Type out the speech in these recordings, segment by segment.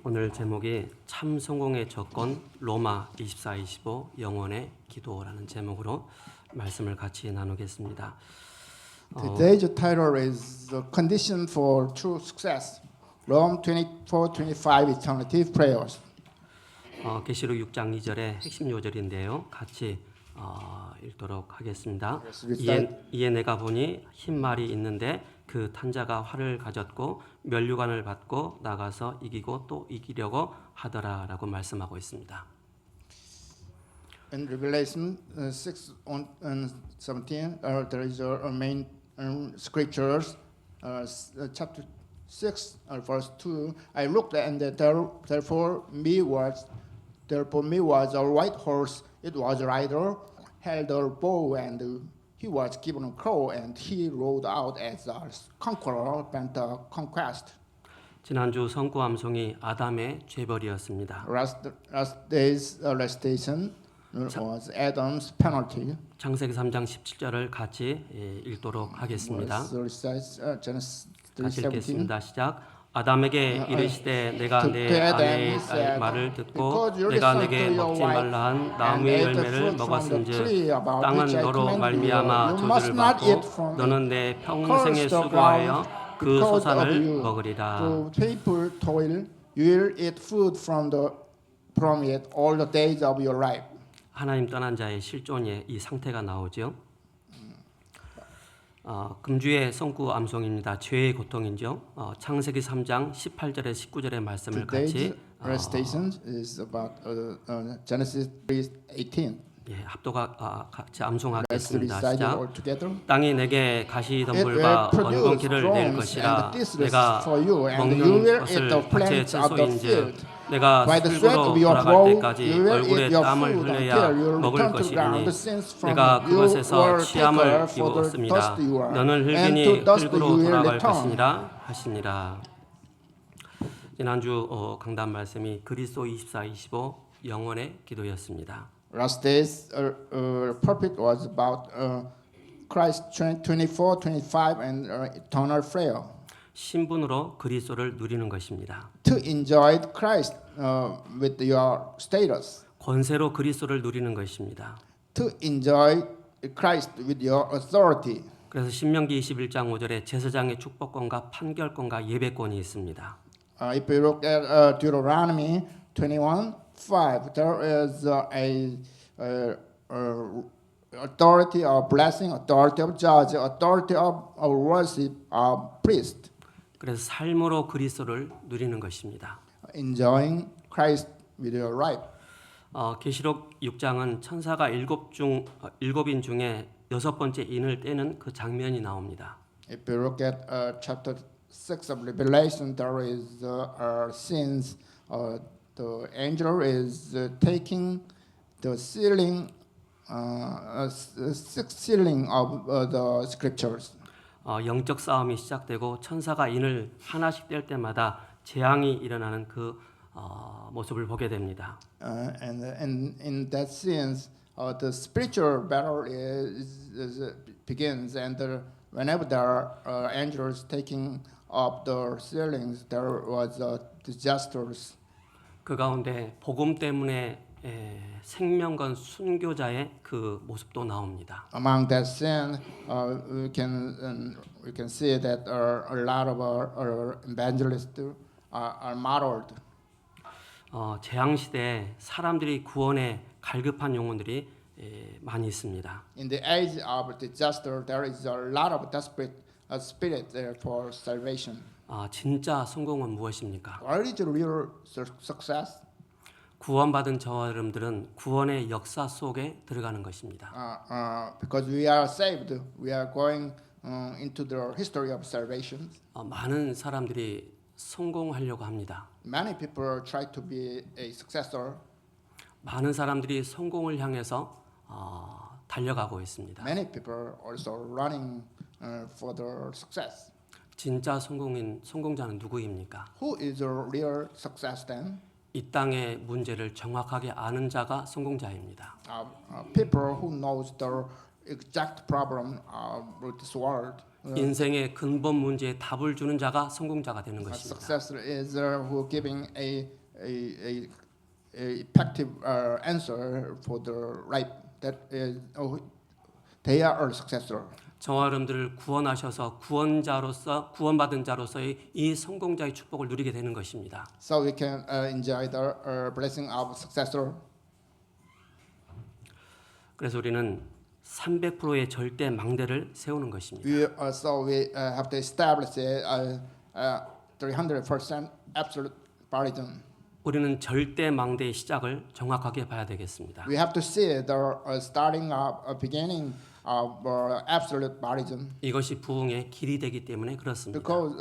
오늘 제목이 참 성공의 조건 로마 24-25 영원의 기도라는 제목으로 말씀을 같이 나누겠습니다. Today's title is The Condition for True Success. Rome 24-25 Eternity Prayers. 계시록 6장 2절의 핵심 요절인데요. 같이 읽도록 하겠습니다. 이에 내가 보니 흰 말이 있는데 그 탄자가 활을 가졌고 면류관을 받고 나가서 이기고 또 이기려고 하더라라고 말씀하고 있습니다. In Revelation 6:17, there is a main scriptures, chapter 6, verse 2. I looked and therefore me was a white horse. It was a rider, held a bow, and he was given a crow, and he rode out as a conqueror and conquest. 지난주 성구 암송이 아담의 죄벌이었습니다. Last day's recitation was Adam's penalty. 창세기 3장 17절을 같이 읽도록 하겠습니다. 같이 읽겠습니다. 시작. 아담에게 이르시되 내가 내 아내의 말을 듣고 내가 내게 먹지 말라 한 나무의 열매를 먹었은즉 땅은 너로 말미암아 저주를 받고 너는 내 평생에 수고하여 그 소산을 먹으리라. People toil, you will eat food from it all the days of your life. 하나님 떠난 자의 실존의 이 상태가 나오죠. 금주의 성구 암송입니다. 죄의 고통이죠. 창세기 3장 18절에 19절의 말씀을 같이 recitation is about Genesis 3:18. 같이 암송하겠습니다. 시작. Altogether. 땅이 내게 가시덤불과 엉겅퀴를 낼 것이라. 내가 먹는 것을 밭의 채소인즉 내가 술로 돌아갈 때까지 얼굴에 땀을 흘려야 먹을 것이니 내가 그것에서 취함을 입었습니다. 너는 흙이니 흙으로 돌아갈 것이니라 하시니라. 지난주 강단 말씀이 그리스도 24-25 영원의 기도였습니다. Last day's pulpit was about Christ 24-25 and eternal prayer. 신분으로 그리스도를 누리는 것입니다. To enjoy Christ with your status. 권세로 그리스도를 누리는 것입니다. To enjoy Christ with your authority. 그래서 신명기 21장 5절에 제사장의 축복권과 판결권과 예배권이 있습니다. If you look at Deuteronomy 21:5, there is authority of blessing, authority of judge, authority of worship of priest. 그래서 삶으로 그리스도를 누리는 것입니다. Enjoying Christ with your life. 계시록 6장은 천사가 일곱인 중에 여섯 번째 인을 떼는 그 장면이 나옵니다. If you look at chapter 6 of Revelation, there is scenes. The angel is taking the sealing, sixth sealing of the scriptures. 영적 싸움이 시작되고 천사가 인을 하나씩 뗄 때마다 재앙이 일어나는 그 모습을 보게 됩니다. And in that sense, the spiritual battle begins, and whenever there are angels taking up the sealings, there was disasters. 그 가운데 복음 때문에 생명건 순교자의 그 모습도 나옵니다. Among that sin, we can see that a lot of our evangelists are martyred. 재앙 시대에 사람들이 구원에 갈급한 영혼들이 많이 있습니다. In the age of disaster, there is a lot of desperate spirit there for salvation. 진짜 성공은 무엇입니까? What is the real success? 구원받은 저와 여러분들은 구원의 역사 속에 들어가는 것입니다. Because we are saved, we are going into the history of salvation. 많은 사람들이 성공하려고 합니다. Many people try to be a successor. 많은 사람들이 성공을 향해서 달려가고 있습니다. Many people also running for the success. 진짜 성공자는 누구입니까? Who is the real success then? 이 땅의 문제를 정확하게 아는 자가 성공자입니다. People who knows the exact problem of this world. 인생의 근본 문제에 답을 주는 자가 성공자가 되는 A 것입니다. successor is who giving a effective answer for the right. That is, they are our successor. 저와 여러분들을 구원하셔서 구원자로서 구원받은 자로서의 이 성공자의 축복을 누리게 되는 것입니다. So we can enjoy the blessing of successor. 그래서 우리는 300%의 절대 망대를 세우는 것입니다. We have to establish 300% absolute paradism. 우리는 절대 망대의 시작을 정확하게 봐야 되겠습니다. We have to see the starting of beginning of absolute paradism. 이것이 부흥의 길이 되기 때문에 그렇습니다. Because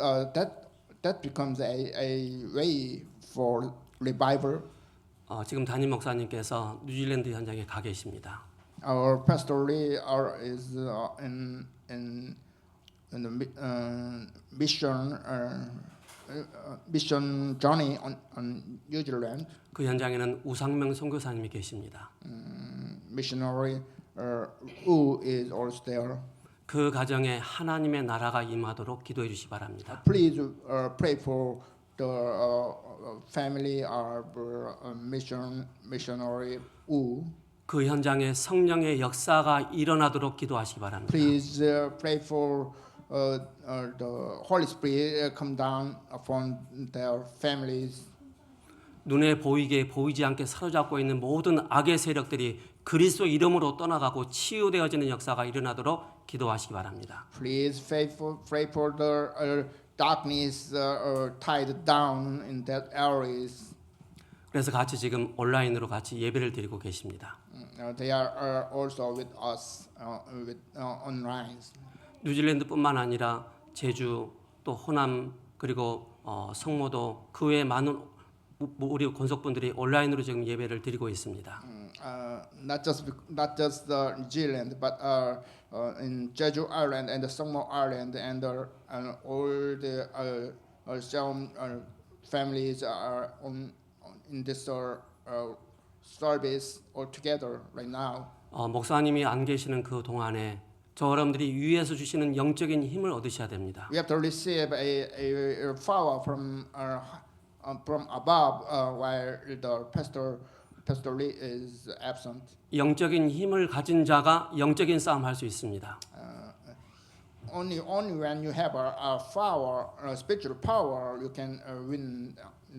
that becomes a way for revival. 지금 담임 목사님께서 뉴질랜드 현장에 가 계십니다. Our pastor Lee is in the mission journey on New Zealand. 그 현장에는 우상명 선교사님이 계십니다. Missionary Wu is also there. 그 가정에 하나님의 나라가 임하도록 기도해 주시 바랍니다. Please pray for the family of missionary Wu. 그 현장에 성령의 역사가 일어나도록 기도하시기 바랍니다. Please pray for the Holy Spirit come down upon their families. 눈에 보이게 보이지 않게 사로잡고 있는 모든 악의 세력들이 그리스도 이름으로 떠나가고 치유되어지는 역사가 일어나도록 기도하시기 바랍니다. Please pray for the darkness tied down in that areas. 그래서 같이 지금 온라인으로 같이 예배를 드리고 계십니다. They are also with us with online. 뉴질랜드뿐만 아니라 제주 또 호남 그리고 성모도 그 외에 많은 우리 권속분들이 온라인으로 지금 예배를 드리고 있습니다. Not just New Zealand, but in Jeju Island and the Songmo Island and all the some families are in this service all together right now. 목사님이 안 계시는 그 동안에 저 여러분들이 위에서 주시는 영적인 힘을 얻으셔야 됩니다. We have to receive a power from above while the pastor Lee is absent. 영적인 힘을 가진 자가 영적인 싸움 할 수 있습니다. Only when you have a power, a spiritual power, you can win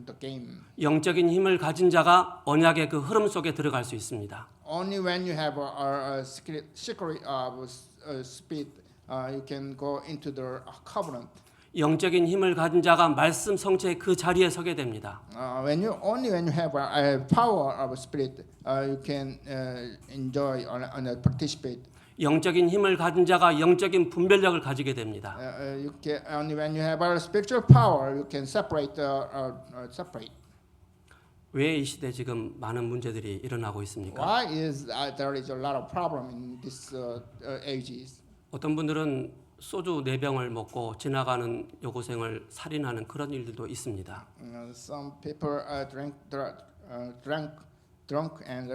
the game. 영적인 힘을 가진 자가 언약의 그 흐름 속에 들어갈 수 있습니다. Only when you have a secret of spirit, you can go into the covenant. 영적인 힘을 가진 자가 말씀 성체의 그 자리에 서게 됩니다. Only when you have a power of spirit, you can enjoy and participate. 영적인 힘을 가진 자가 영적인 분별력을 가지게 됩니다. Only when you have a spiritual power, you can separate. 왜 이 시대 지금 많은 문제들이 일어나고 있습니까? Why is there is a lot of problem in this ages? 어떤 분들은 소주 4병을 먹고 지나가는 여고생을 살인하는 그런 일들도 있습니다. Some people drunk and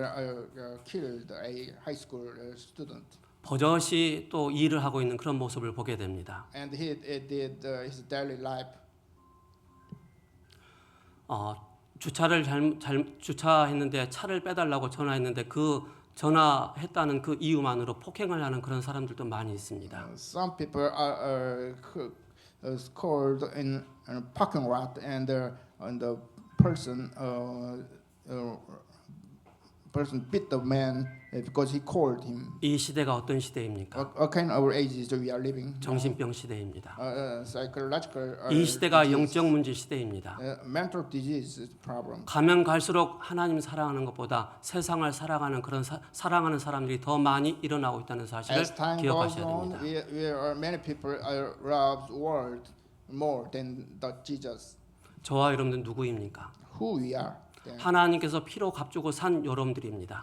killed a high school student. 버젓이 또 일을 하고 있는 그런 모습을 보게 됩니다. And he did his daily life. 주차를 주차했는데 차를 빼달라고 전화했는데 그 전화했다는 그 이유만으로 폭행을 하는 그런 사람들도 많이 있습니다. Some people are called in a parking lot and the person beat the man because he called him. 이 시대가 어떤 시대입니까? What kind of ages we are living? 정신병 시대입니다. Psychological. 이 시대가 영적 문제 시대입니다. Mental disease problem. 가면 갈수록 하나님 사랑하는 것보다 세상을 사랑하는 그런 사랑하는 사람들이 더 많이 일어나고 있다는 사실을 As time goes 기억하셔야 on, 됩니다. we are many people love the world more than the Jesus. 저와 여러분들 누구입니까? Who we are. 하나님께서 피로 값주고 산 여러분들입니다.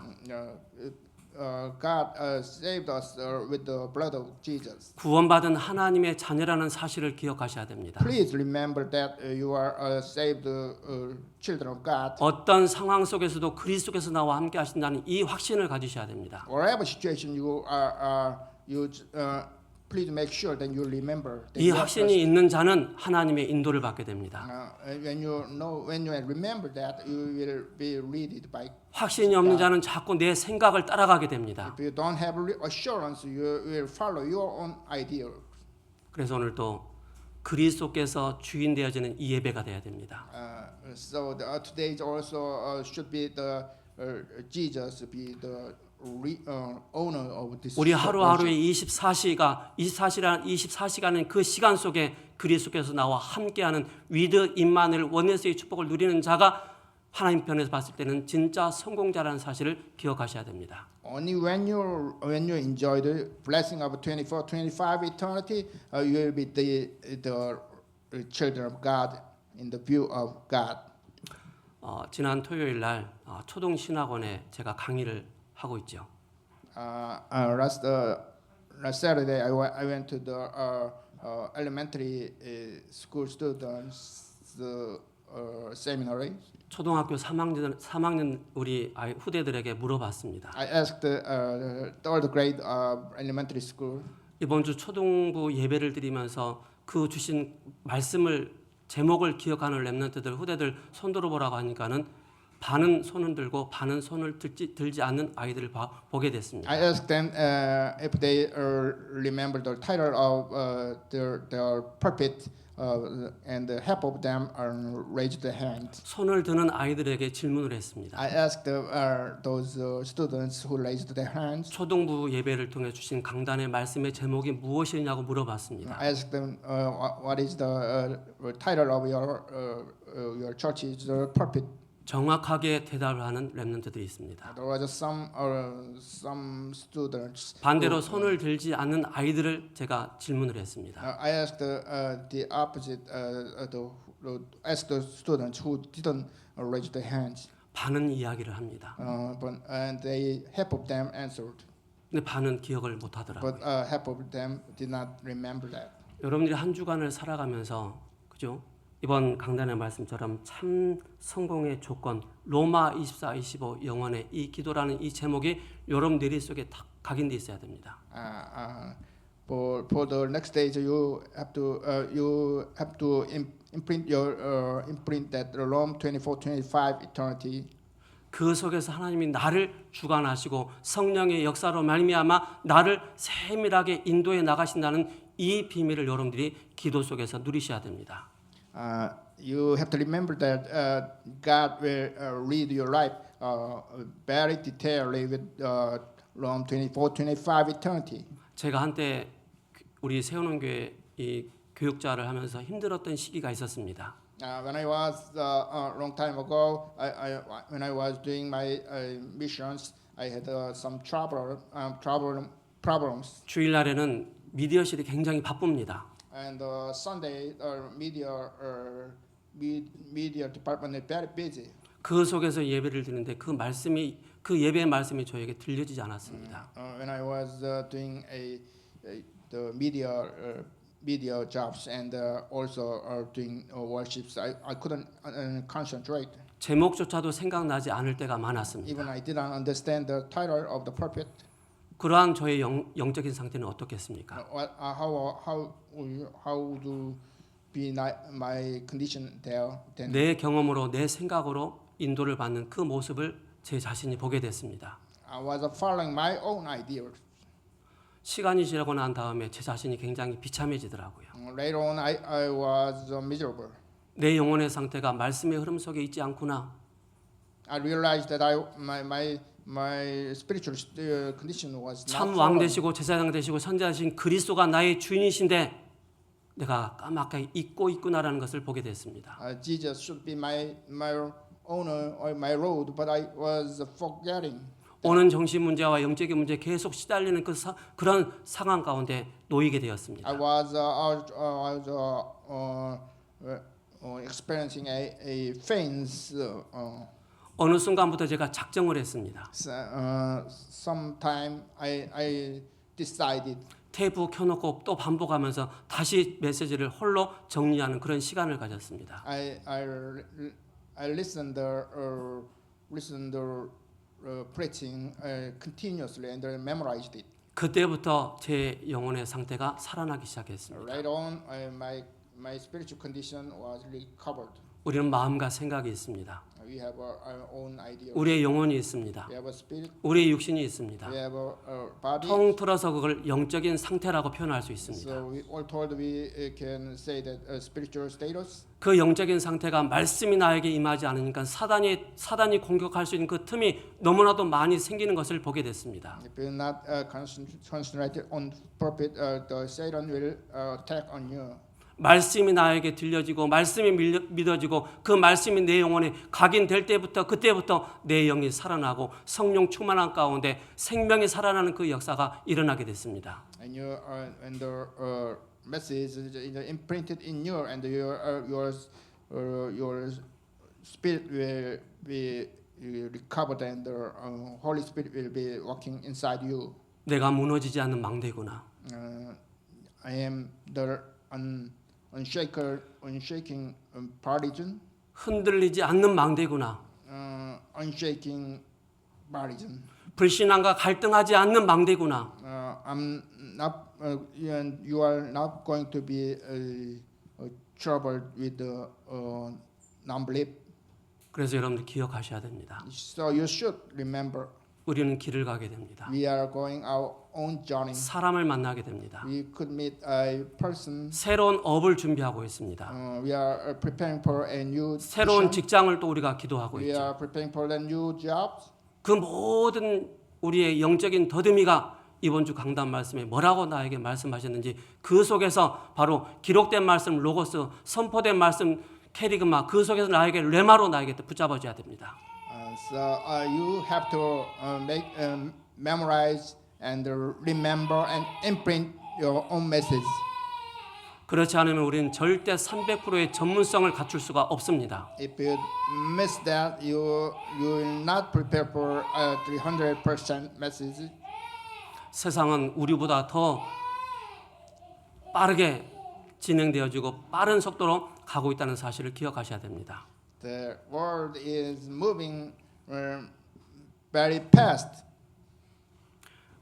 God saved us with the blood of Jesus. 구원받은 하나님의 자녀라는 사실을 기억하셔야 됩니다. Please remember that you are saved children of God. 어떤 상황 속에서도 그리스도께서 나와 함께 하신다는 이 확신을 가지셔야 됩니다. Whatever situation you are, please make sure that you remember. That 이 you are 확신이 있는 자는 하나님의 인도를 받게 됩니다. when you remember that, you will be led by. 확신이 없는 자는 자꾸 내 생각을 따라가게 됩니다. If you don't have assurance, you will follow your own idea. 그래서 오늘도 그리스도께서 주인 되어지는 이 예배가 돼야 됩니다. So today also should be the Jesus be the owner of this. 우리 하루하루의 24시간은 그 시간 속에 그리스도께서 나와 함께하는 위드 임마누엘 원네스의 축복을 누리는 자가 하나님 편에서 봤을 때는 진짜 성공자라는 사실을 기억하셔야 됩니다. Only when you enjoy the blessing of 24-25 eternity, you will be the children of God in the view of God. 지난 토요일 날 초등 신학원에 제가 강의를 하고 있죠. Last Saturday, I went to the elementary school students seminary. 초등학교 3학년 우리 아이 후대들에게 물어봤습니다. I asked third grade elementary school. 이번 주 초등부 예배를 드리면서 그 주신 말씀을 제목을 기억하는 렘넌트들 후대들 손 들어보라고 하니까는 반은 손을 들고 반은 손을 들지 않는 아이들을 보게 됐습니다. I asked them if they remember the title of their pulpit, and half of them raised their hand. 손을 드는 아이들에게 질문을 했습니다. I asked those students who raised their hands. 초등부 예배를 통해 주신 강단의 말씀의 제목이 무엇이냐고 물어봤습니다. I asked them what is the title of your church's pulpit. 정확하게 대답을 하는 렘넌트들이 있습니다. There was some students. 반대로 손을 들지 않는 아이들을 제가 질문을 했습니다. I asked the opposite. Asked the students who didn't raise their hands. 반은 이야기를 합니다. And they half of them answered. 근데 반은 기억을 못 하더라고요. But half of them did not remember that. 여러분들이 한 주간을 살아가면서 그죠? 이번 강단의 말씀처럼 참 성공의 조건 로마 24:25 영원의 이 기도라는 이 제목이 여러분 뇌리 속에 딱 각인돼 있어야 됩니다. For the next stage, you have to imprint that Rome 24-25 eternity. 그 속에서 하나님이 나를 주관하시고 성령의 역사로 말미암아 나를 세밀하게 인도해 나가신다는 이 비밀을 여러분들이 기도 속에서 누리셔야 됩니다. You have to remember that God will lead your life very detailedly with Rome 24-25 eternity. 제가 한때 우리 세우는 교회 이 교육자를 하면서 힘들었던 시기가 있었습니다. When I was a long time ago, when I was doing my missions, I had some problems. 주일날에는 미디어실이 굉장히 바쁩니다. And Sunday, media department is very busy. 그 속에서 예배를 드리는데 그 예배의 말씀이 저에게 들려지지 않았습니다. When I was doing the media jobs and also doing worships, I couldn't concentrate. 제목조차도 생각나지 않을 때가 Even 많았습니다. I didn't understand the title of the pulpit. 그러한 저의 영적인 상태는 어떻겠습니까? How do be my condition there? Then 내 경험으로 내 생각으로 인도를 받는 그 모습을 제 자신이 보게 됐습니다. I was following my own ideas. 시간이 지나고 난 다음에 제 자신이 굉장히 비참해지더라고요. Later on, I was miserable. 내 영혼의 상태가 말씀의 흐름 속에 있지 않구나. I realized that my spiritual condition was not 참 왕 되시고 제사장 되시고 선지자신 그리스도가 나의 주인이신데 내가 까맣게 잊고 있구나라는 것을 보게 됐습니다. Jesus should be my owner or my Lord, but I was forgetting. 오는 정신 문제와 영적인 문제 계속 시달리는 그런 상황 가운데 놓이게 되었습니다. I was experiencing a faint. 어느 순간부터 제가 작정을 했습니다. Sometime I decided. 테이프 켜놓고 또 반복하면서 다시 메시지를 홀로 정리하는 그런 시간을 가졌습니다. I listened the preaching continuously and memorized it. 그때부터 제 영혼의 상태가 살아나기 시작했습니다. Right on, my spiritual condition was recovered. 우리는 마음과 생각이 있습니다. We have our own idea. 우리의 영혼이 있습니다. We have a spirit. 우리의 육신이 있습니다. We have a body. 통틀어서 그걸 영적인 상태라고 표현할 수 있습니다. So we all told we can say that spiritual status. 그 영적인 상태가 말씀이 나에게 임하지 않으니까 사단이 공격할 수 있는 그 틈이 너무나도 많이 생기는 것을 보게 됐습니다. If you're not concentrated on purpose, the Satan will attack on you. 말씀이 나에게 들려지고 말씀이 믿어지고 그 말씀이 내 영혼에 각인될 때부터 그때부터 내 영이 살아나고 성령 충만한 가운데 생명이 살아나는 그 역사가 일어나게 됐습니다. And the message is imprinted in you, and your spirit will be recovered, and the Holy Spirit will be working inside you. 내가 무너지지 않는 망대구나. I am the unshaking partisan. 흔들리지 않는 망대구나. Unshaking partisan. 불신앙과 갈등하지 않는 망대구나. I'm not. You are not going to be troubled with the non-belief. 그래서 여러분들 기억하셔야 됩니다. So you should remember. 우리는 길을 가게 됩니다. We are going our own journey. 사람을 만나게 됩니다. We could meet a person. 새로운 업을 준비하고 있습니다. We are preparing for a new. 새로운 직장을 또 우리가 기도하고 We 있죠. are preparing for the new jobs. 그 모든 우리의 영적인 더듬이가 이번 주 강단 말씀에 뭐라고 나에게 말씀하셨는지 그 속에서 바로 기록된 말씀 로고스 선포된 말씀 캐리그마 그 속에서 나에게 레마로 나에게 붙잡아줘야 됩니다. So you have to memorize and remember and imprint your own message. 그렇지 않으면 우리는 절대 300%의 전문성을 갖출 수가 없습니다. If you miss that, you will not prepare for a 300% message. 세상은 우리보다 더 빠르게 진행되어지고 빠른 속도로 가고 있다는 사실을 기억하셔야 됩니다. The world is moving very fast.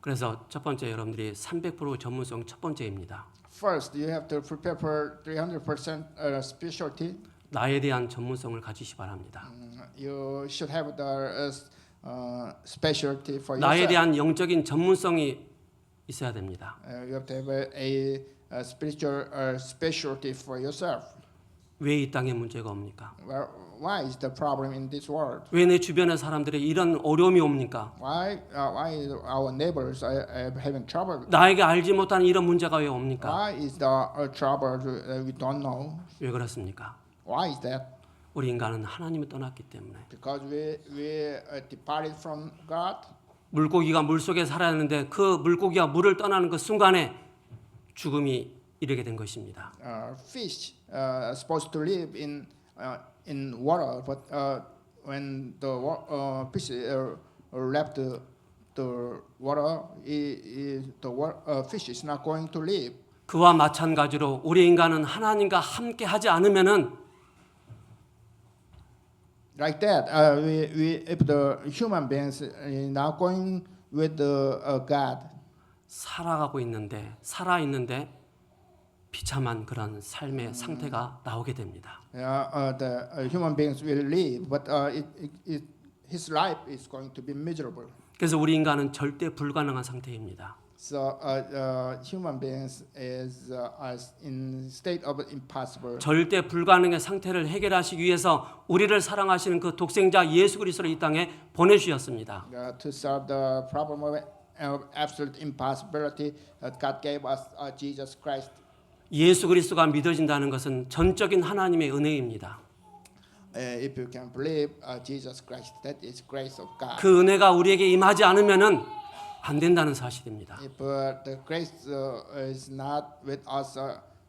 그래서 첫 번째 여러분들이 300% 전문성 첫 번째입니다. First, you have to prepare for 300% specialty. 나에 대한 전문성을 가지시 바랍니다. You should have the specialty for 나에 yourself. 대한 영적인 전문성이 있어야 됩니다. You have to have a spiritual specialty for yourself. 왜 이 땅에 문제가 옵니까? Why is the problem in this world? 왜 내 주변의 사람들이 이런 어려움이 옵니까? Why our neighbors are having trouble? 나에게 알지 못한 이런 문제가 왜 옵니까? Why is the trouble we don't know? 왜 그렇습니까? Why is that? 우리 인간은 하나님을 떠났기 때문에. Because we departed from God. 물고기가 물속에 살았는데 그 물고기가 물을 떠나는 그 순간에 죽음이 이르게 된 것입니다. Fish supposed to live in water, but when the fish left the water, fish is not going to live. 그와 마찬가지로 우리 인간은 하나님과 함께 하지 않으면은 Like that, if the human beings are not going with God, 살아 있는데 비참한 그런 삶의 상태가 나오게 됩니다. the human beings will live, but his life is going to be miserable. 그래서 우리 인간은 절대 불가능한 상태입니다. So human beings is in state of impossible. 절대 불가능의 상태를 해결하시기 위해서 우리를 사랑하시는 그 독생자 예수 그리스도를 이 땅에 보내주셨습니다. To solve the problem of absolute impossibility, God gave us Jesus Christ. 예수 그리스도가 믿어진다는 것은 전적인 하나님의 은혜입니다. If you can believe Jesus Christ, that is grace of God. 그 은혜가 우리에게 임하지 않으면은 안 된다는 사실입니다. If the grace is not with us,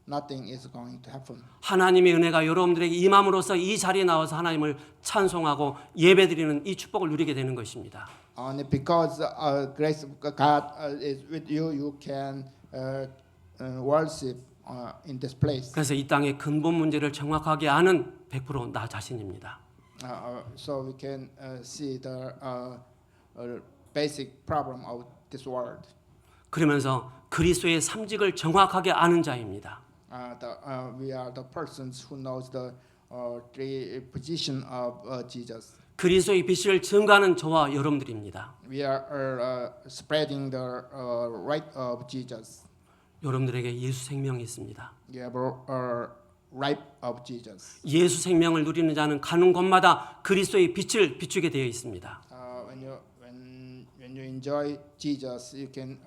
nothing is going to happen. 하나님의 은혜가 여러분들에게 임함으로써 이 자리에 나와서 하나님을 찬송하고 예배드리는 이 축복을 누리게 되는 것입니다. Only because grace of God is with you, you can worship in this place. 그래서 이 땅의 근본 문제를 정확하게 아는 100% 나 자신입니다. So we can see the basic problem of this world. 그러면서 그리스도의 삼직을 정확하게 아는 자입니다. We are the persons who knows the three position of Jesus. 그리스도의 빛을 증거하는 저와 여러분들입니다. We are spreading the right of Jesus. 여러분들에게 예수 생명이 있습니다. You have right of Jesus. 예수 생명을 누리는 자는 가는 곳마다 그리스도의 빛을 비추게 되어 있습니다. When you enjoy Jesus, you can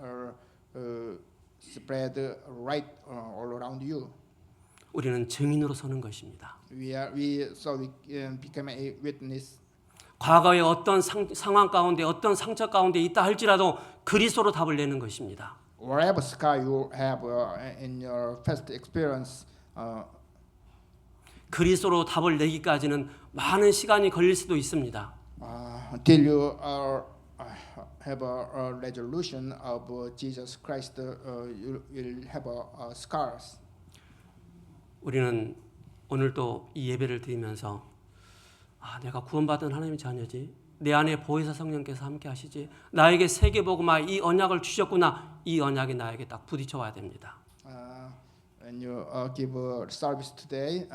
spread right all around you. 우리는 증인으로 서는 것입니다. We become a witness. 과거의 어떤 상황 가운데 어떤 상처 가운데 있다 할지라도 그리스도로 답을 내는 것입니다. Whatever scar you have in your past experience, 그리스도로 답을 내기까지는 많은 시간이 걸릴 수도 있습니다. until you have a resolution of Jesus Christ, you will have scars. 우리는 오늘도 이 예배를 드리면서 내가 구원받은 하나님의 자녀지. 내 안에 보혜사 성령께서 함께 하시지. 나에게 세계복음화 이 언약을 주셨구나. 이 언약이 나에게 딱 부딪혀 와야 됩니다. When you give a service today,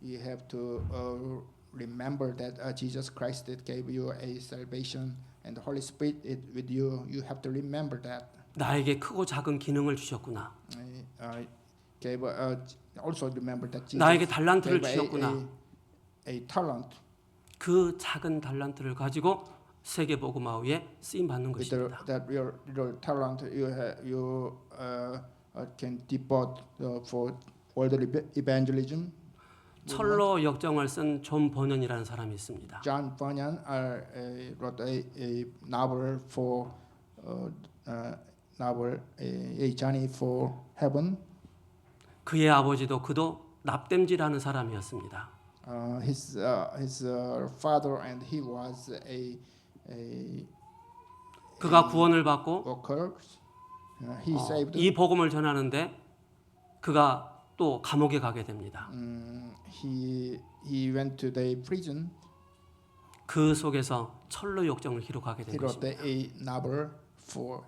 you have to remember that Jesus Christ that gave you a salvation and the Holy Spirit is with you. You have to remember that. 나에게 크고 작은 기능을 주셨구나. Gave also remember that Jesus 나에게 달란트를 gave 주셨구나. a talent. 그 작은 달란트를 가지고 세계복음화 위에 쓰임 받는 것입니다. That your talent you can devote for world evangelism. 철로 역정을 쓴 존 버년이라는 사람이 있습니다. John Bunyan wrote a novel for a journey for heaven. 그의 아버지도 그도 납땜질하는 사람이었습니다. His father and he was 그가 구원을 받고 worker. He saved. 이 복음을 전하는데 그가 또 감옥에 가게 됩니다. He went to the prison. 그 속에서 철로 역정을 기록하게 된 He wrote 것입니다. a novel for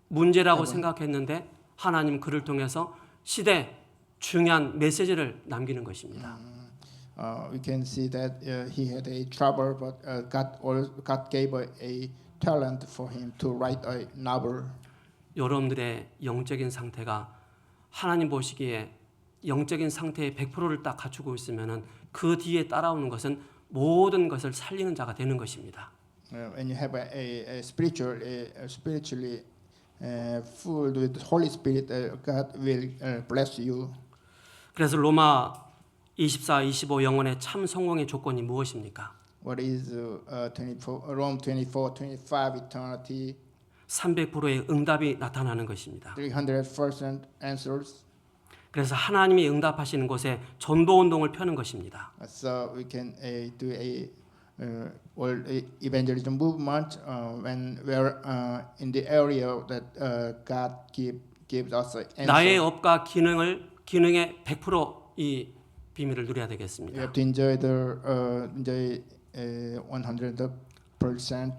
문제라고 생각했는데 하나님 그를 통해서 시대 중요한 메시지를 남기는 것입니다. We can see that he had a trouble, but God gave a talent for him to write a novel. 여러분들의 영적인 상태가 하나님 보시기에 영적인 상태의 100%를 딱 갖추고 있으면은 그 뒤에 따라오는 것은 모든 것을 살리는 자가 되는 것입니다. When you have a spiritually filled with the Holy Spirit, God will bless you. 그래서 로마 24, 25 영혼의 참 성공의 조건이 무엇입니까? What is Rome 24, 25 eternity? 300%의 응답이 나타나는 것입니다. 300% answers. 그래서 하나님이 응답하시는 곳에 전도 운동을 펴는 것입니다. So we can do a world evangelism movement when we're in the area that God gives us an answer. 나의 업과 기능의 100%이 비밀을 누려야 You 되겠습니다. have to enjoy the 100%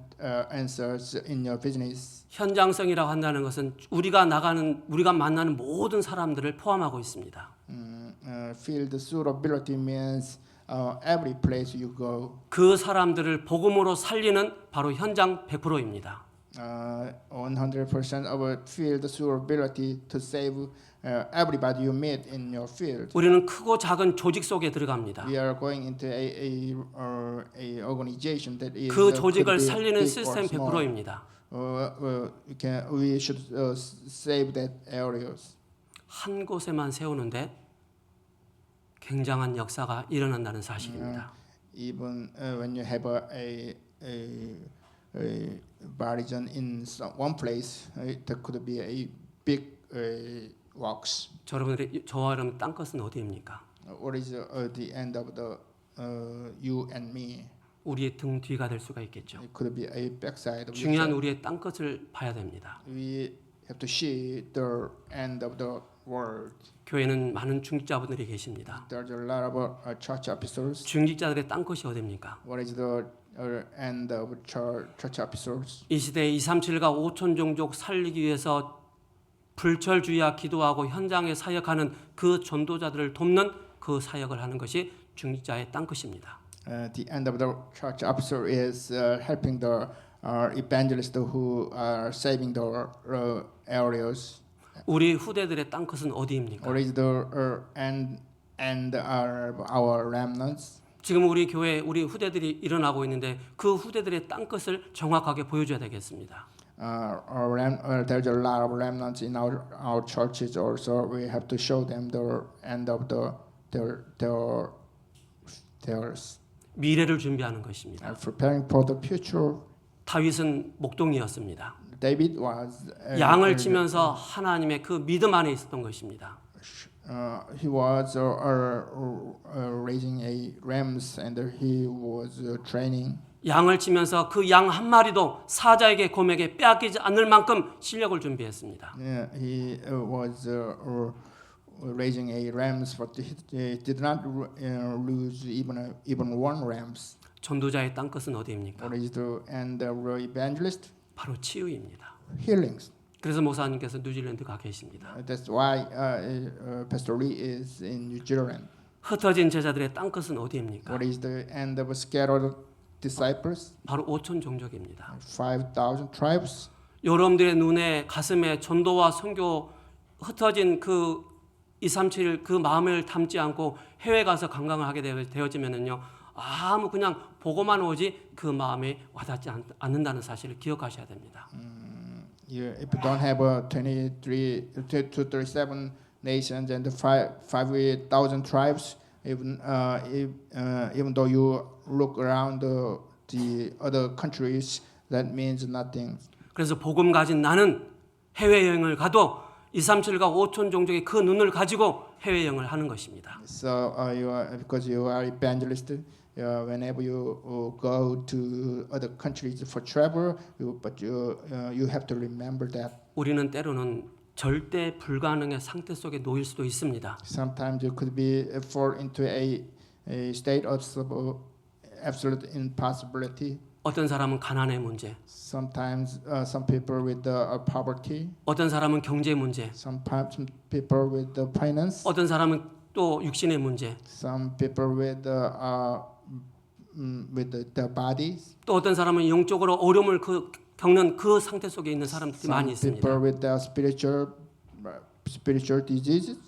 answers in your business. 현장성이라고 한다는 것은 우리가 만나는 모든 사람들을 포함하고 있습니다. Field suitability means every place you go. 그 사람들을 복음으로 살리는 바로 현장 100%입니다. 100% of field suitability to save everybody you meet in your field. 우리는 크고 작은 조직 속에 들어갑니다. We are going into a organization that is 그 조직을 살리는 시스템 100%입니다. We should save that areas. 한 곳에만 세우는데 굉장한 역사가 일어난다는 사실입니다. Even when you have a bariton in one place, there could be a big works. 저와 여러분 땅 것은 어디입니까? What is the end of the you and me? 우리의 등 뒤가 될 수가 있겠죠. It could be a backside. Of 중요한 yourself. 우리의 땅 것을 봐야 됩니다. We have to see the end of the world. 교회는 많은 중직자분들이 계십니다. There's a lot of church officers. 중직자들의 땅 것이 어디입니까? What is the and of church officers. 이 시대에 237과 5천 종족 살리기 위해서 불철주야 기도하고 현장에 사역하는 그 전도자들을 돕는 그 사역을 하는 것이 중직자의 땅끝입니다. The end of the church officer is helping the evangelists who are saving the areas. 우리 후대들의 땅끝은 어디입니까? Or is the end are our remnants? 지금 우리 교회 우리 후대들이 일어나고 있는데 그 후대들의 땅끝을 정확하게 보여줘야 되겠습니다. There's a lot of remnants in our churches also. We have to show them the end of theirs. 미래를 준비하는 것입니다. Preparing for the future. 다윗은 목동이었습니다. David was 양을 치면서 하나님의 그 믿음 안에 있었던 것입니다. He was raising a rams and he was training. 양을 치면서 그 양 한 마리도 사자에게 곰에게 빼앗기지 않을 만큼 실력을 준비했습니다. He was raising a rams, but he did not lose even one rams. 전도자의 땅끝은 어디입니까? What is the end of the evangelist? 바로 치유입니다. Healings. 그래서 목사님께서 뉴질랜드 가 계십니다. That's why Pastor Lee is in New Zealand. 흩어진 제자들의 땅끝은 어디입니까? What is the end of scattered disciples? 바로 5천 종족입니다. 5,000 tribes. 여러분들의 눈에 가슴에 전도와 선교 흩어진 그 237 그 마음을 담지 않고 해외 가서 관광을 하게 되어지면은요 아무 그냥 보고만 오지 그 마음에 와닿지 않는다는 사실을 기억하셔야 됩니다. If you don't have 37 nations and 5,000 tribes, even though you look around the other countries, that means nothing. 그래서 복음 가진 나는 해외 여행을 가도 237과 5천 종족의 그 눈을 가지고 해외 여행을 하는 것입니다. So because you are evangelist, whenever you go to other countries for travel, but you have to remember that. 우리는 때로는 절대 불가능의 상태 속에 놓일 수도 있습니다. Sometimes you could be fall into a state of absolute impossibility. 어떤 사람은 가난의 문제, Sometimes some people with poverty, 어떤 사람은 경제 문제, some people with the finance, 어떤 사람은 또 육신의 문제, some people with the bodies, 또 어떤 사람은 영적으로 어려움을 겪는 그 상태 속에 있는 사람들이 많이 some 있습니다. people with the spiritual diseases.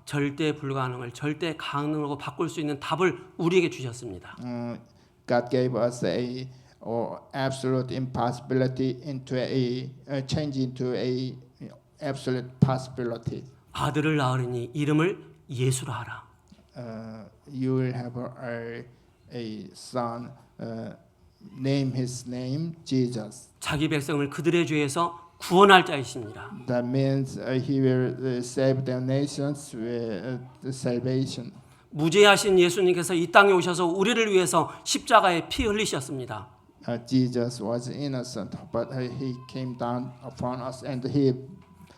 절대 불가능을 절대 가능으로 바꿀 수 있는 답을 우리에게 주셨습니다. God gave us a absolute impossibility into a change into a absolute possibility. 아들을 낳으리니 이름을 예수라 하라. You will have a son. Name his name Jesus. 자기 백성을 그들의 죄에서 구원할 자이십니다. That means he will save their nations with salvation. 무죄하신 예수님께서 이 땅에 오셔서 우리를 위해서 십자가에 피 흘리셨습니다. Jesus was innocent, but he came down upon us and he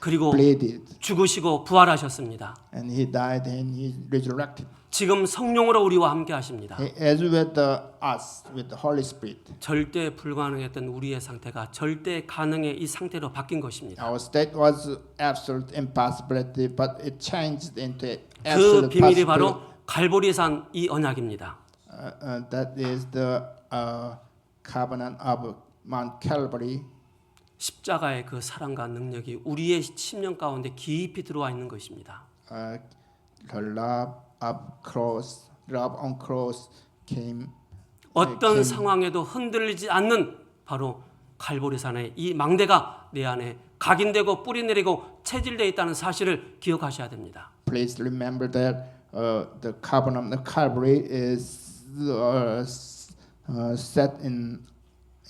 그리고 bleeded. 죽으시고 부활하셨습니다. And he died and he resurrected. 지금 성령으로 우리와 함께 하십니다. As with us, with the Holy Spirit. 절대 불가능했던 우리의 상태가 절대 가능의 이 상태로 바뀐 것입니다. Our state was absolute impossibility, but it changed into 그 absolute 비밀이 possibility. 바로 갈보리산 이 언약입니다. That is the covenant of Mount Calvary. 십자가의 그 사랑과 능력이 우리의 심령 가운데 깊이 들어와 있는 것입니다. The love on cross came. 어떤 상황에도 흔들리지 않는 바로 갈보리산의 이 망대가 내 안에 각인되고 뿌리내리고 체질되어 있다는 사실을 기억하셔야 됩니다. Please remember that the covenant of Calvary is set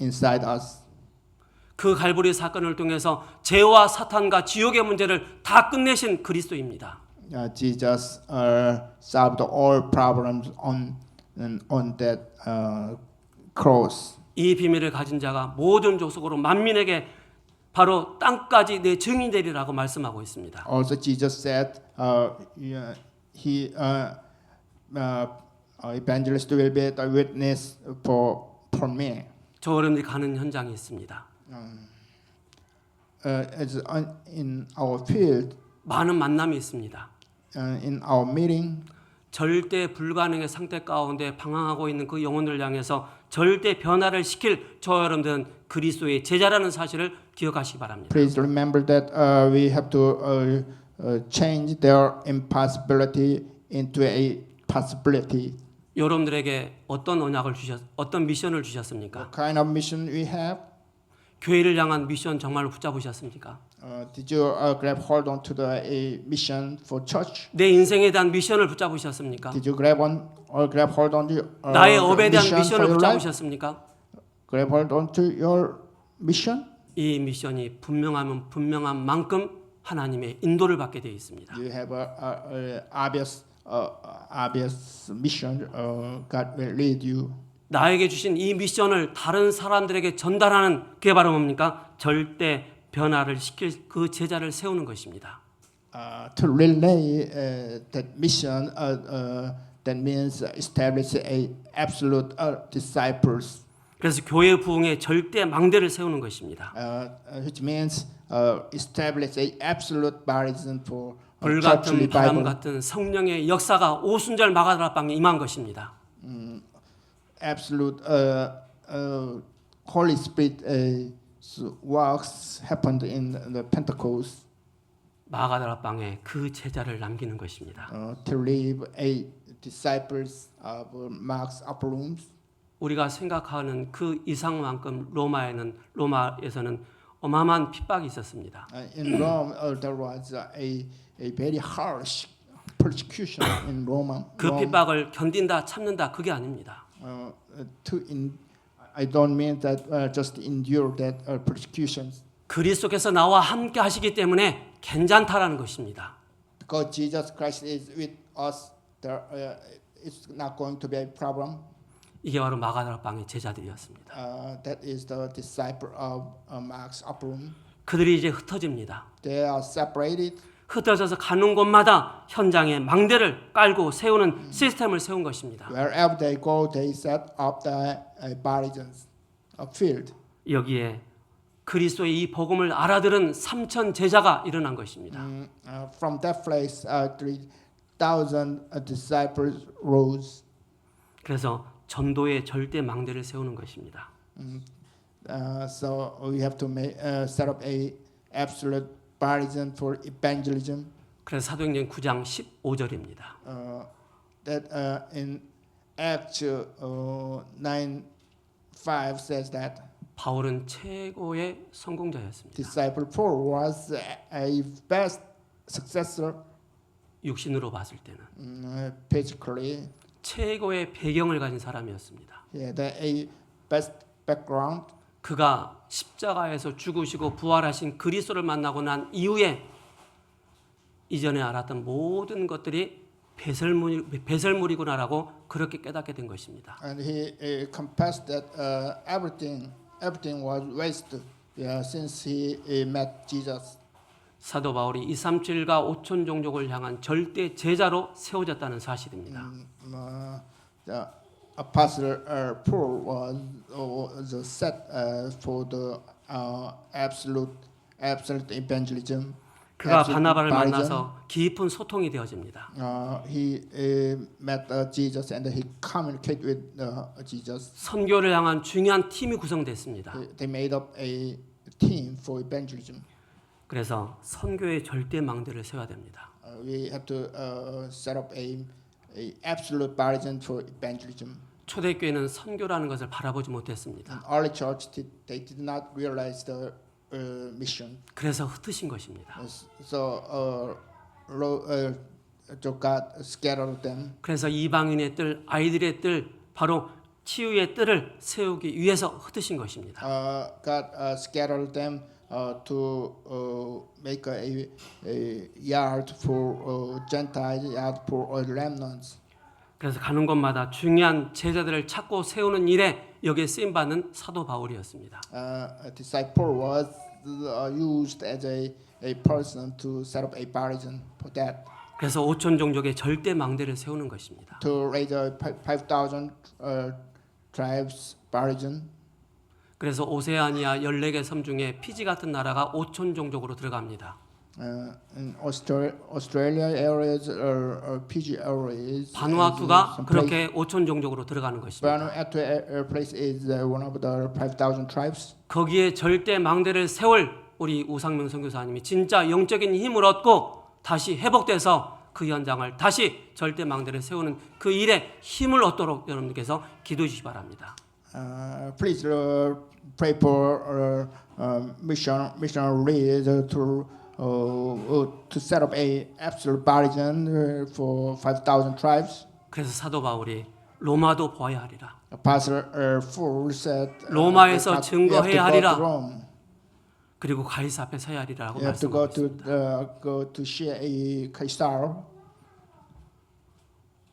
inside us. 그 갈보리 사건을 통해서 죄와 사탄과 지옥의 문제를 다 끝내신 그리스도입니다. Jesus solved all problems on that cross. 이 비밀을 가진 자가 모든 족속으로 만민에게 바로 땅까지 내 증인 되리라고 말씀하고 있습니다. Also, Jesus said, evangelist will be the witness for for me. 저 여러분들이 가는 현장이 있습니다. In our field, 많은 만남이 있습니다. in our meeting, 절대 불가능의 상태 가운데 방황하고 있는 그 영혼들을 향해서 절대 변화를 시킬 저 여러분들은 그리스도의 제자라는 사실을 기억하시기 바랍니다. please remember that we have to change their impossibility into a possibility. 여러분들에게 어떤 언약을 어떤 미션을 주셨습니까? What kind of mission we have? 교회를 향한 미션 정말로 붙잡으셨습니까? Did you grab hold on to the mission for church? 내 인생에 대한 미션을 붙잡으셨습니까? Did you grab hold on to 나의 업에 대한 mission for 미션을 your life? 붙잡으셨습니까? Grab hold on to your mission? 이 미션이 분명하면 분명한 만큼 하나님의 인도를 받게 되어 있습니다. You have a obvious mission. God will lead you. 나에게 주신 이 미션을 다른 사람들에게 전달하는 그게 바로 뭡니까? 절대 변화를 시킬 그 제자를 세우는 것입니다. To relay that mission, that means establish a absolute disciples. 그래서 교회 부흥에 절대 망대를 세우는 것입니다. Which means establish a absolute baptism for 불같은 바람 같은 성령의 역사가 오순절 마가다락방에 임한 것입니다. Absolute Holy Spirit works happened in the Pentecost. 마가다락방에 그 제자를 남기는 것입니다. To leave a disciples of Mark's upper rooms. 우리가 생각하는 그 이상만큼 로마에서는 어마어마한 핍박이 있었습니다. In Rome, there was a very harsh persecution in Rome. 그 핍박을 견딘다, 참는다 그게 아닙니다. I don't mean that just endure that persecutions. 그리스도께서 나와 함께 하시기 때문에 괜찮다라는 것입니다. Because Jesus Christ is with us, there it's not going to be a problem. 이게 바로 마가다락방의 제자들이었습니다. That is the disciple of Mark's upper room. 그들이 이제 ht어집니다. They are separated. 흩어져서 가는 곳마다 현장에 망대를 깔고 세우는 시스템을 세운 것입니다. Wherever they go, they set up the barricades, a field. 여기에 그리스도의 이 복음을 알아들은 3천 제자가 일어난 것입니다. From that place, 3,000 disciples rose. 그래서 전도의 절대 망대를 세우는 것입니다. So we have to set up a absolute barrier for evangelism. 그래서 사도행전 9장 15절입니다. That in Acts 9:5 says that 바울은 최고의 성공자였습니다. disciple Paul was a best successor. 육신으로 봤을 때는 physically. 최고의 배경을 가진 사람이었습니다. Yeah, a best background. 그가 십자가에서 죽으시고 부활하신 그리스도를 만나고 난 이후에 이전에 알았던 모든 것들이 배설물이구나라고 그렇게 깨닫게 된 것입니다. And he confessed that everything was waste. Yeah, since he met Jesus. 사도 바울이 237과 5천 종족을 향한 절대 제자로 세워졌다는 사실입니다. The Apostle Paul was set for the absolute evangelism. 그가 바나바를 만나서 깊은 소통이 되어집니다. He met Jesus and he communicated with Jesus. 선교를 향한 중요한 팀이 구성됐습니다. They made up a team for evangelism. 그래서 선교의 절대 망대를 세워야 됩니다. We have to set up a absolute barrier for evangelism. 초대교회는 선교라는 것을 바라보지 못했습니다. In early church, they did not realize the mission. 그래서 흩으신 것입니다. So God scattered them. 그래서 이방인의 뜰, 아이들의 뜰, 바로 치유의 뜰을 세우기 위해서 흩으신 것입니다. God scattered them to make a yard for Gentiles, yard for remnants. 그래서 가는 곳마다 중요한 제자들을 찾고 세우는 일에 여기에 쓰임 받는 사도 바울이었습니다. Disciple was used as a person to set up a barrier for that. 그래서 5천 종족의 절대 망대를 세우는 것입니다. To raise 5,000 tribes Barijan. 그래서 오세아니아 14개 섬 중에 피지 같은 나라가 5천 종족으로 들어갑니다. In Australia areas or PG areas. 바누아투가 그렇게 5천 종족으로 들어가는 것입니다. Vanuatu place is one of the 5,000 tribes. 거기에 절대 망대를 세울 우리 우상명 선교사님이 진짜 영적인 힘을 얻고 다시 회복돼서 그 현장을 다시 절대 망대를 세우는 그 일에 힘을 얻도록 여러분들께서 기도해 주시기 바랍니다. Please pray for missionaries to set up a absolute Barijan for 5,000 tribes. 그래서 사도 바울이 로마도 보아야 하리라. Pastor Full said, 로마에서 증거해야 하리라. Rome. 그리고 가이사 앞에 서야 하리라고 You have to 말씀하셨습니다. go to share a Caesar.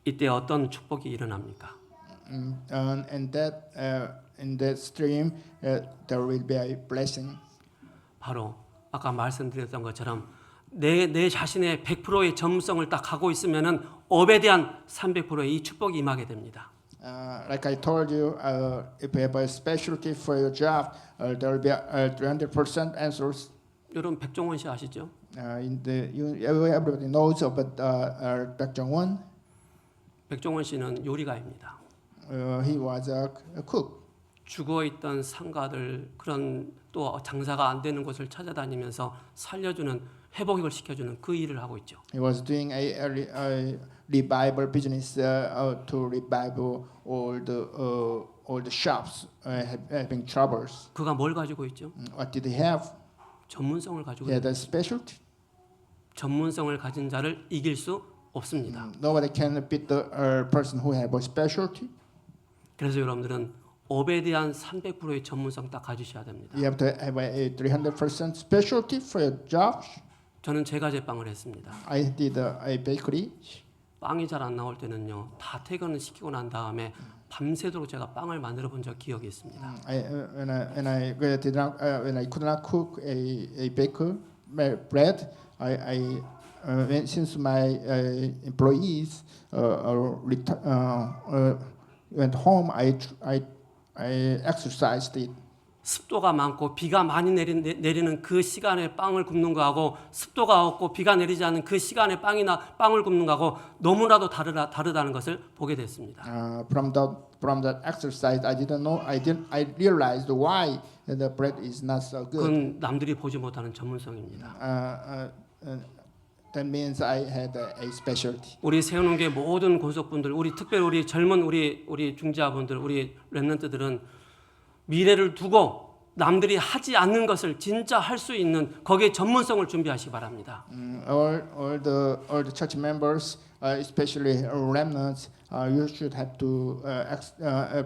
이때 어떤 축복이 일어납니까? And that in that stream there will be a blessing. 바로 아까 말씀드렸던 것처럼 내 자신의 100%의 전문성을 딱 갖고 있으면은 업에 대한 300%의 이 축복이 임하게 됩니다. Like I told you, if you have a specialty for your job, there will be 300% answers. 여러분 백종원 씨 아시죠? Everybody knows about Baek Jong-won. 백종원 씨는 요리가입니다. He was a cook. 죽어 있던 상가들 그런 또 장사가 안 되는 곳을 찾아다니면서 살려주는 회복을 시켜주는 그 일을 하고 있죠. He was doing a revival business to revive all the shops having troubles. 그가 뭘 가지고 있죠? What did he have? 전문성을 가지고 He had a specialty. 전문성을 가진 자를 이길 수 없습니다. Nobody can beat the person who have a specialty. 그래서 여러분들은 업에 대한 300%의 전문성 딱 가지셔야 됩니다. You have to have a 300% specialty for your job. 저는 제가 제빵을 했습니다. I did a bakery. 빵이 잘 안 나올 때는요, 다 퇴근을 시키고 난 다음에 밤새도록 제가 빵을 만들어 본 적 기억이 있습니다. When I could not cook a baker bread, since my employees went home, I exercised it. 습도가 많고 비가 많이 내리는 그 시간에 빵을 굽는 거하고 습도가 없고 비가 내리지 않는 그 시간에 빵을 굽는 거하고 너무나도 다르다는 것을 보게 됐습니다. From that exercise, I realized why the bread is not so good. 그건 남들이 보지 못하는 전문성입니다. That means I had a specialty. 우리 세운교회 모든 권속분들, 우리 특별히 우리 젊은 우리 중지자분들, 우리 렘넌트들은 미래를 두고 남들이 하지 않는 것을 진짜 할 수 있는 거기에 전문성을 준비하시기 바랍니다. All the church members, especially remnants, you should have to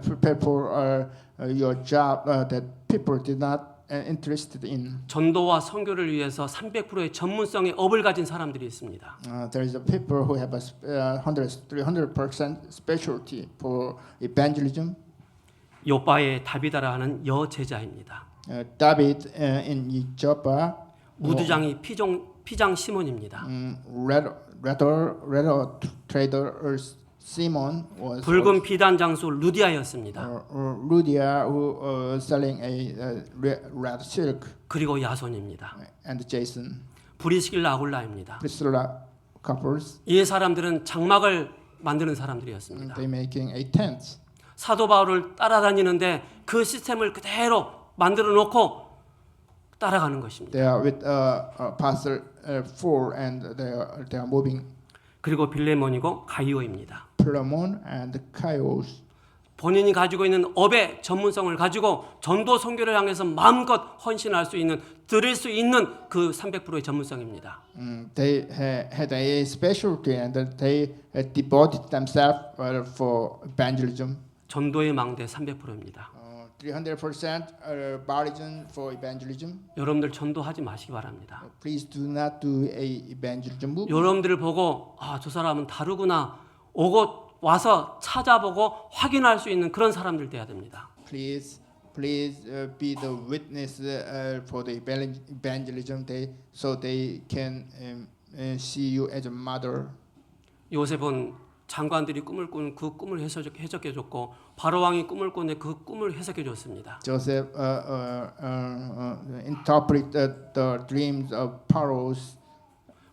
prepare for your job that people did not interested in. 전도와 선교를 위해서 300%의 전문성의 업을 가진 사람들이 있습니다. There is a people who have a 300% specialty for evangelism. 요바의 다비다라 하는 여제자입니다. David in Joppa. 무두장이 피장 시몬입니다. Rather trader Simon was 붉은 비단 장수 루디아였습니다. Lydia who selling a red silk. 그리고 야손입니다. And Jason. 브리스길라 아굴라입니다. Priscilla couples. 이 사람들은 장막을 만드는 사람들이었습니다. They making a tent. 사도 바울을 따라다니는데 그 시스템을 그대로 만들어 놓고 따라가는 것입니다. They are with Pastor Paul and they are moving. 그리고 빌레몬이고 가이오입니다. Philemon and Chios. 본인이 가지고 있는 업의 전문성을 가지고 전도 선교를 향해서 마음껏 헌신할 수 있는 드릴 수 있는 그 300%의 전문성입니다. They had a specialty and they devoted themselves for evangelism. 전도의 망대 300%입니다. 300% Barijan for evangelism. 여러분들 전도하지 마시기 바랍니다. Please do not do a evangelism move. 여러분들을 보고 저 사람은 다르구나 오고 와서 찾아보고 확인할 수 있는 그런 사람들 돼야 됩니다. Please be the witness for the evangelism so they can see you as a mother. 요셉은 장관들이 꿈을 꾼 그 꿈을 해석해 줬고 바로 왕이 꿈을 꿨는데 그 꿈을 해석해 줬습니다. Joseph interpreted the dreams of Pharaohs.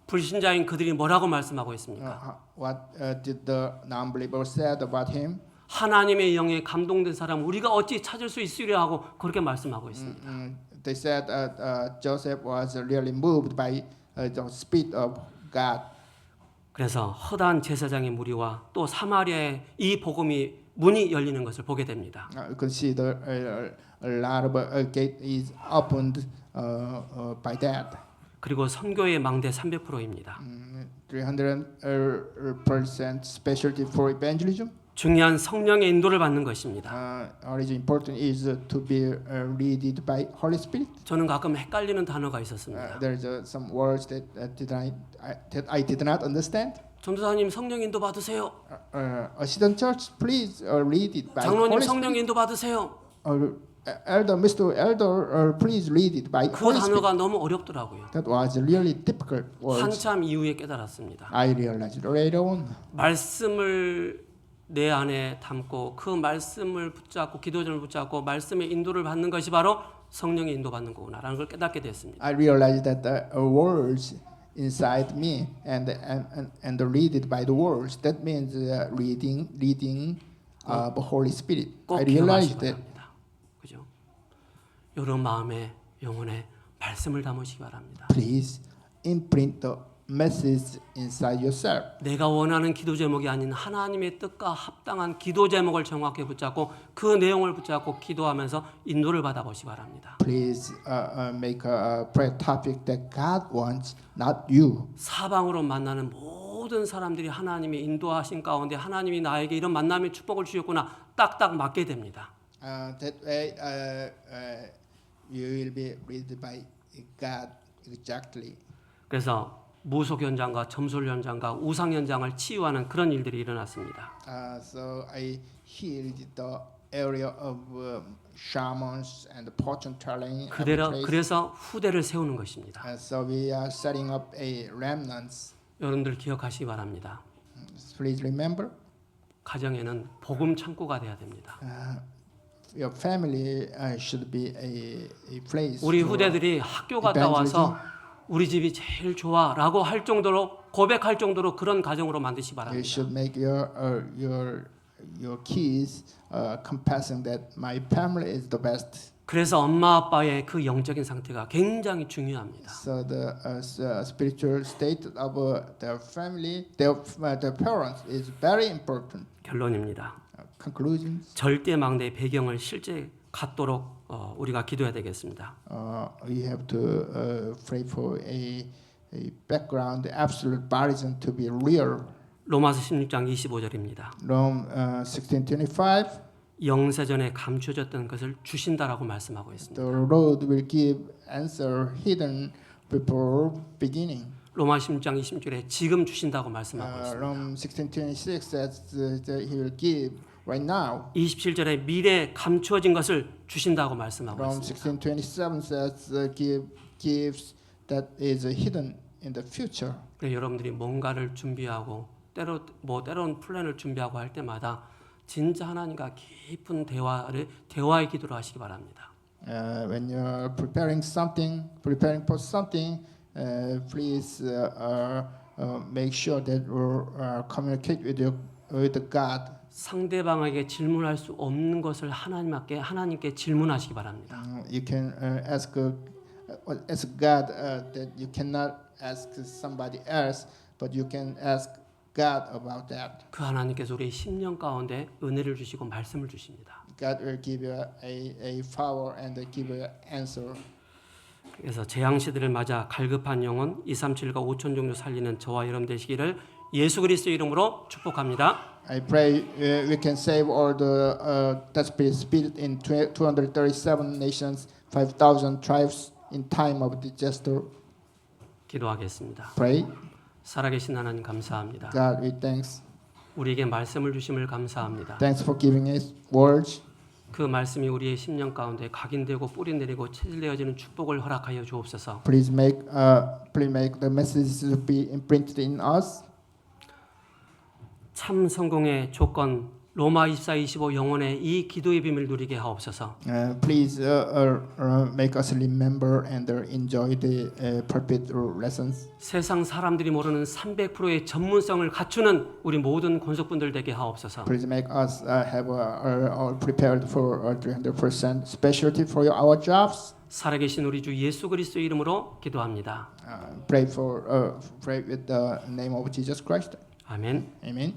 불신자인 그들이 뭐라고 말씀하고 있습니까? What did the non-believer said about him? 하나님의 영에 감동된 사람 우리가 어찌 찾을 수 있으려 하고 그렇게 말씀하고 있습니다. They said Joseph was really moved by the spirit of God. 그래서 허다한 제사장의 무리와 또 사마리아의 이 복음이 문이 열리는 것을 보게 됩니다. You can see the a lot of gate is opened by that. 그리고 선교의 망대 300%입니다. 300% specialty for evangelism. 중요한 성령의 인도를 받는 것입니다. What is important is to be led by Holy Spirit. 저는 가끔 헷갈리는 단어가 있었습니다. There's some words that I did not understand. 전도사님 성령 인도 받으세요. Assistant church, please lead it by 장로님 Holy 성령 Spirit. 인도 받으세요. Elder, Mr. Elder, please lead it by 그 Holy Spirit. 단어가 너무 어렵더라고요. That was really difficult words. 한참 이후에 깨달았습니다. I realized later on. 말씀을 내 안에 담고 그 말씀을 붙잡고 기도전을 붙잡고 말씀의 인도를 받는 것이 바로 성령의 인도받는 거구나라는 걸 깨닫게 됐습니다. I realized that the words inside me and read it by the words. That means leading the Holy Spirit. 꼭 I 기억하시기 realized that. 바랍니다. 그죠? 여러분 마음에 영혼에 말씀을 담으시기 바랍니다. Please imprint the message inside yourself. 내가 원하는 기도 제목이 아닌 하나님의 뜻과 합당한 기도 제목을 정확히 붙잡고 그 내용을 붙잡고 기도하면서 인도를 받아보시기 바랍니다. Please make a prayer topic that God wants, not you. 사방으로 만나는 모든 사람들이 하나님의 인도하신 가운데 하나님이 나에게 이런 만남의 축복을 주셨구나 딱딱 맞게 됩니다. That way you will be led by God exactly. 그래서 무속 현장과 점술 현장과 우상 현장을 치유하는 그런 일들이 일어났습니다. So I healed the area of shamans and fortune telling. 그래서 후대를 세우는 것입니다. So we are setting up a remnants. 여러분들 기억하시기 바랍니다. Please remember. 가정에는 복음 창고가 돼야 됩니다. Your family should be a place. 우리 후대들이 학교 갔다 와서 우리 집이 제일 좋아라고 할 정도로 고백할 정도로 그런 가정으로 만드시기 You 바랍니다. should make your kids confessing that my family is the best. 그래서 엄마 아빠의 그 영적인 상태가 굉장히 중요합니다. So the spiritual state of their family, their parents is very important. 결론입니다. Conclusions. 절대 망대의 배경을 실제 갖도록 우리가 기도해야 되겠습니다. We have to pray for a background, absolute baptism to be real. 로마서 16장 25절입니다. Rome 16:25. 영세전에 감추어졌던 것을 주신다라고 말씀하고 있습니다. The Lord will give answer hidden before beginning. 로마 16장 20절에 지금 주신다고 말씀하고 있습니다. Rome 16:26 says that He will give right now. 27절에 미래 감추어진 것을 주신다고 말씀하고 Rome 있습니다. 16:27 says gives that is hidden in the future. 그래서 여러분들이 뭔가를 준비하고 때로는 플랜을 준비하고 할 때마다 진짜 하나님과 깊은 대화의 기도를 하시기 바랍니다. When you're preparing for something, please make sure that you communicate with God. 상대방에게 질문할 수 없는 것을 하나님께 질문하시기 바랍니다. You can ask God that you cannot ask somebody else, but you can ask God about that. 그 하나님께서 우리의 심령 가운데 은혜를 주시고 말씀을 주십니다. God will give you a power and give you answer. 그래서 재앙 시대를 맞아 갈급한 영혼 237과 5천 종류 살리는 저와 여러분 되시기를 예수 그리스도 이름으로 축복합니다. I pray we can save all the desperate spirit in 237 nations, 5,000 tribes in time of disaster. 기도하겠습니다. Pray. 살아계신 하나님 감사합니다. God, we thanks. 우리에게 말씀을 주심을 감사합니다. Thanks for giving us words. 그 말씀이 우리의 심령 가운데 각인되고 뿌리 내리고 체질되어지는 축복을 허락하여 주옵소서. Please make the messages to be imprinted in us. 참 성공의 조건 로마 24:25 영혼의 이 기도의 비밀 누리게 하옵소서. Please make us remember and enjoy the pulpit lessons. 세상 사람들이 모르는 300%의 전문성을 갖추는 우리 모든 권속분들 되게 하옵소서. Please make us have prepared for 300% specialty for our jobs. 살아계신 우리 주 예수 그리스도의 이름으로 기도합니다. Pray with the name of Jesus Christ. 아멘. Amen.